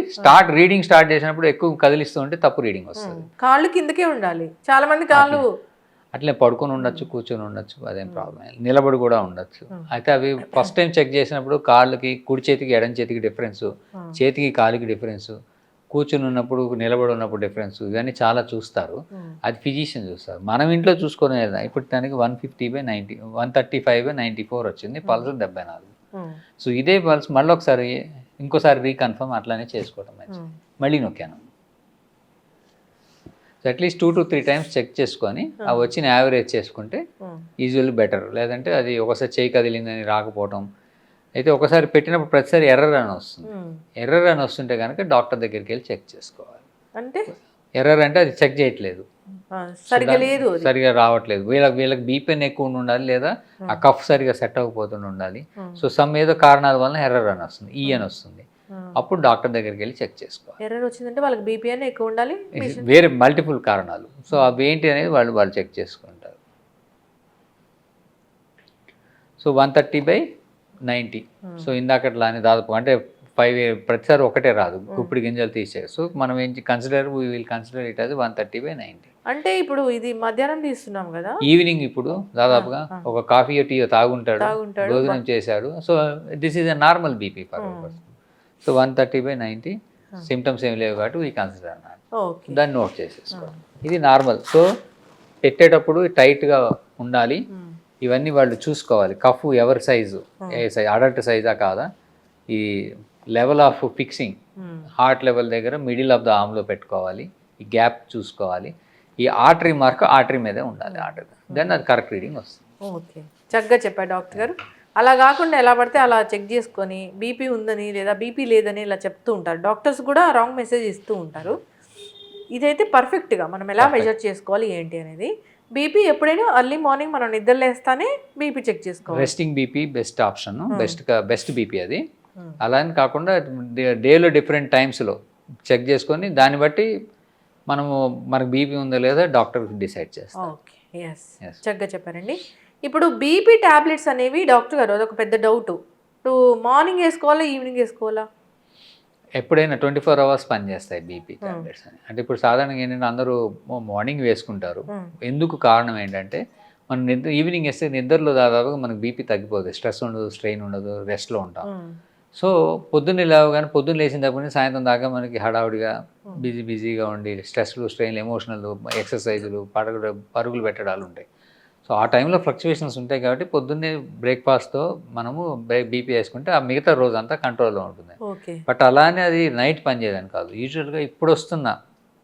రీడింగ్ స్టార్ట్ చేసినప్పుడు ఎక్కువ కదిలిస్తూ ఉంటే తప్పు రీడింగ్ వస్తుంది. కాళ్ళు కిందకే ఉండాలి. చాలా మంది కాళ్ళు అట్లే పడుకొని ఉండొచ్చు, కూర్చొని ఉండొచ్చు, అదేం ప్రాబ్లం, నిలబడి కూడా ఉండొచ్చు. అయితే అవి ఫస్ట్ టైం చెక్ చేసినప్పుడు కాళ్ళకి, కుడి చేతికి ఎడం చేతికి డిఫరెన్స్, చేతికి కాలికి డిఫరెన్స్, కూర్చొని ఉన్నప్పుడు నిలబడి ఉన్నప్పుడు డిఫరెన్స్, ఇవన్నీ చాలా చూస్తారు. అది ఫిజిషియన్ చూస్తారు. మనం ఇంట్లో చూసుకునేది ఇప్పుడు దానికి 150/90, 135/94 వచ్చింది, పల్స్ 74. సో ఇదే పల్స్ మళ్ళీ ఇంకోసారి రీకన్ఫర్మ్ అట్లానే చేసుకోవటం మంచిది. మళ్ళీ నొక్కాను. So at least 2 to 3 times check చేసుకొని ఆ వచ్చిన యావరేజ్ చేసుకుంటే యూజువల్లీ బెటర్. లేదంటే అది ఒకసారి చేయి కదిలిందని రాకపోవటం, అయితే ఒకసారి పెట్టినప్పుడు ప్రతిసారి ఎర్రర్ అని వస్తుంది. ఎర్రర్ అని వస్తుంటే కనుక డాక్టర్ దగ్గరికి వెళ్ళి చెక్ చేసుకోవాలి. అంటే ఎర్రర్ అంటే అది చెక్ చేయట్లేదు, సరిగా రావట్లేదు, వీళ్ళకి బీపీఎన్ ఎక్కువ ఉండాలి, లేదా ఆ కఫ్ సరిగా సెట్ అవ్వకపోతుండి ఉండాలి. సో సమ్ ఏదో కారణాల వల్ల ఎర్రర్ అని వస్తుంది, ఈ అని వస్తుంది. అప్పుడు డాక్టర్ దగ్గరికి వెళ్ళి చెక్ చేసుకోవాలి. ఎర్రర్ వచ్చిందంటే వాళ్ళకి బీపీఎన్ ఎక్కువ ఉండాలి, వేరే మల్టిపుల్ కారణాలు. సో అవి ఏంటి అనేది వాళ్ళు చెక్ చేసుకుంటారు. సో 130/90. సో ఇందాకట్లానే దాదాపు అంటే 5 ప్రతిసారి ఒకటే రాదు, గుప్పిడి గింజలు తీసేది. సో మనం విల్ కన్సిడర్ ఇట్ అది 130/90. అంటే ఇప్పుడు ఇది మధ్యాహ్నం తీస్తున్నాం కదా, ఈవినింగ్ ఇప్పుడు దాదాపుగా ఒక కాఫీ టీయో తాగుంటాడు, భోజనం చేశాడు. So this is a normal BP for person. So 130/90 symptoms ఏమి లేవు కాబట్టి వీ కన్సిడర్ అన్నారు. దాన్ని నోట్ చేసేసుకోవాలి, ఇది నార్మల్. సో పెట్టేటప్పుడు టైట్గా ఉండాలి, ఇవన్నీ వాళ్ళు చూసుకోవాలి. కఫ్ ఎవరి సైజు, ఏ సైజ్, అడల్ట్ సైజా కాదా, ఈ level of fixing heart level దగ్గర మిడిల్ ఆఫ్ ద ఆర్మ్లో పెట్టుకోవాలి, ఈ గ్యాప్ చూసుకోవాలి, ఈ ఆర్టరీ మార్క్ ఆర్టరీ మీదే ఉండాలి, ఆర్టరీ, దెన్ అది కరెక్ట్ రీడింగ్ వస్తుంది. ఓకే, చక్కగా చెప్పారు డాక్టర్ గారు. అలా కాకుండా ఎలా పడితే అలా చెక్ చేసుకొని బీపీ ఉందని లేదా బీపీ లేదని ఇలా చెప్తూ ఉంటారు. డాక్టర్స్ కూడా రాంగ్ మెసేజ్ ఇస్తూ ఉంటారు. ఇదైతే పర్ఫెక్ట్గా మనం ఎలా మెజర్ చేసుకోవాలి ఏంటి అనేది. బీపీ ఎప్పుడైనా ఎర్లీ మార్నింగ్ మనం నిద్ర లేస్తానే బీపీ చెక్ చేసుకోవాలి. Resting BP best option, best BP అది. అలా అని కాకుండా డేలో డిఫరెంట్ టైమ్స్లో చెక్ చేసుకొని దాన్ని బట్టి మనకు బీపీ ఉందో లేదా డాక్టర్ డిసైడ్ చేస్తాం. ఓకే, ఎస్, చక్కగా చెప్పారండి. ఇప్పుడు బీపీ టాబ్లెట్స్ అనేవి డాక్టర్ గారు అదొక పెద్ద డౌట్, ఇప్పుడు మార్నింగ్ వేసుకోవాలా ఈవినింగ్ వేసుకోవాలా? ఎప్పుడైనా 24 hours పనిచేస్తాయి బీపీ టాబ్లెట్స్ అని. అంటే ఇప్పుడు సాధారణంగా ఏంటంటే అందరూ మార్నింగ్ వేసుకుంటారు. ఎందుకు కారణం ఏంటంటే మనం ఈవినింగ్ వేస్తే నిద్రలో దాదాపుగా మనకు బీపీ తగ్గిపోతుంది, స్ట్రెస్ ఉండదు, స్ట్రెయిన్ ఉండదు, రెస్ట్లో ఉంటాం. సో పొద్దున్న లేవగానే, పొద్దున్న లేచిన దగ్గర నుంచి సాయంత్రం దాకా మనకి హడావుడిగా బిజీగా ఉండి స్ట్రెస్లు, స్ట్రెయిన్లు, ఎమోషనల్, ఎక్సర్సైజులు, పరుగులు పెట్టడాలు ఉంటాయి. సో ఆ టైంలో ఫ్లక్చువేషన్స్ ఉంటాయి కాబట్టి పొద్దున్నే బ్రేక్ఫాస్ట్తో మనము బీపీ వేసుకుంటే ఆ మిగతా రోజు అంతా కంట్రోల్లో ఉంటుంది. బట్ అలానే అది నైట్ పనిచేయదని కాదు. యూజువల్గా ఇప్పుడు వస్తున్న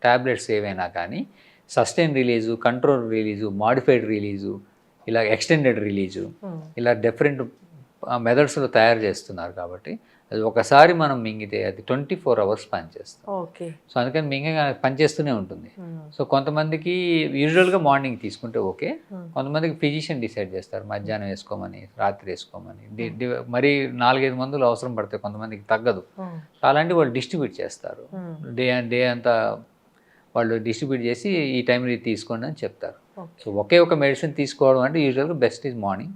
ట్యాబ్లెట్స్ ఏవైనా కానీ sustain release, control release, modified release, ఇలా ఎక్స్టెండెడ్ రిలీజు, ఇలా డిఫరెంట్ మెథడ్స్లో తయారు చేస్తున్నారు. కాబట్టి అది ఒకసారి మనం మింగితే అది 24 hours పనిచేస్తాం. ఓకే, సో అందుకని మింగగా పనిచేస్తూనే ఉంటుంది. సో కొంతమందికి యూజువల్గా మార్నింగ్ తీసుకుంటే ఓకే, కొంతమందికి ఫిజిషియన్ డిసైడ్ చేస్తారు మధ్యాహ్నం వేసుకోమని, రాత్రి వేసుకోమని. మరి 4-5 మందులు అవసరం పడతాయి, కొంతమందికి తగ్గదు. సో అలాంటి వాళ్ళు డిస్ట్రిబ్యూట్ చేస్తారు, డే అంతా వాళ్ళు డిస్ట్రిబ్యూట్ చేసి ఈ టైంలో తీసుకోండి అని చెప్తారు. సో ఒకే ఒక మెడిసిన్ తీసుకోవడం అంటే యూజువల్గా బెస్ట్ ఈజ్ మార్నింగ్,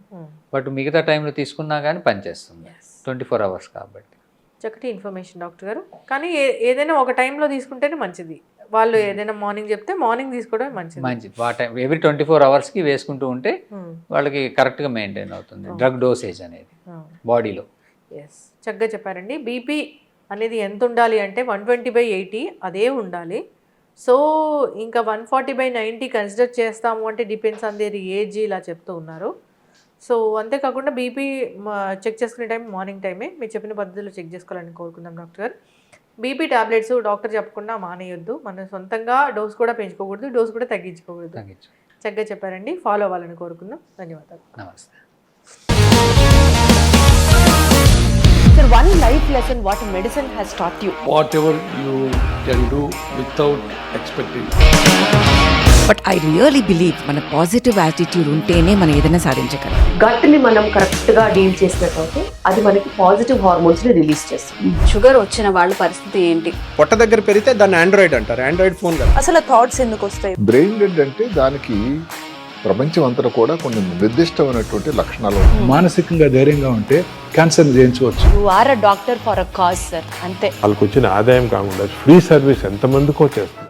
బట్ మిగతా టైంలో తీసుకున్నా కానీ పనిచేస్తుంది 24 hours కాబట్టి. చక్కటి ఇన్ఫర్మేషన్ డాక్టర్ గారు. కానీ ఏదైనా ఒక టైంలో తీసుకుంటేనే మంచిది. వాళ్ళు ఏదైనా మార్నింగ్ చెప్తే మార్నింగ్ తీసుకోవడం మంచిది. ఎవ్రీ 24 hours వేసుకుంటూ ఉంటే వాళ్ళకి కరెక్ట్గా మెయింటైన్ అవుతుంది డ్రగ్ డోసేజ్ అనేది బాడీలో. ఎస్, చక్కగా చెప్పారండి. బీపీ అనేది ఎంత ఉండాలి అంటే 120/80 అదే ఉండాలి. సో ఇంకా 140/90 కన్సిడర్ చేస్తాము అంటే డిపెండ్స్ ఆన్ దేర్ ఏజ్ ఇలా చెప్తూ ఉన్నారు. సో అంతేకాకుండా బీపీ చెక్ చేసుకునే టైం మార్నింగ్ టైమే. మీరు చెప్పిన పద్ధతిలో చెక్ చేసుకోవాలని కోరుకుందాం డాక్టర్ గారు. బీపీ టాబ్లెట్స్ డాక్టర్ చెప్పకుండా మానేయొద్దు, మనం సొంతంగా డోస్ కూడా పెంచుకోకూడదు, డోస్ కూడా తగ్గించుకోకూడదు. చక్కగా చెప్పారండి. ఫాలో అవ్వాలని కోరుకుందాం. ధన్యవాదాలు. నమస్తే. Sir, one life lesson what medicine has taught you. Whatever you can do without expecting. But I really believe మన పాజిటివ్ యాటిట్యూడ్ ఉంటేనే మనం ఏదైనా సాధించగలం. గట్ని మనం కరెక్ట్గా డీల్ చేసినట్లయితే అది మనకి పాజిటివ్ హార్మోన్స్ని రిలీజ్ చేస్తుంది. షుగర్ వచ్చిన వాళ్ళ పరిస్థితి ఏంటి? పొట్ట దగ్గర పెరిగితే దాన్ని ఆండ్రాయిడ్ అంటారు, ఆండ్రాయిడ్ ఫోన్ కదా. అసలు థాట్స్ ఎందుకు వస్తాయి? బ్రెయిన్ డెడ్ అంటే దానికి ప్రపంచం అంతా కూడా కొన్ని నిర్దిష్టమైనటువంటి లక్షణాలు ఉన్నాయి. మానసికంగా ధైర్యంగా ఉంటే క్యాన్సర్ జయించవచ్చు. You are a doctor for a cause sir, అంతే. వాళ్ళకి వచ్చిన ఆదాయం కాకుండా ఫ్రీ సర్వీస్ ఎంతమందికో చేస్తారు.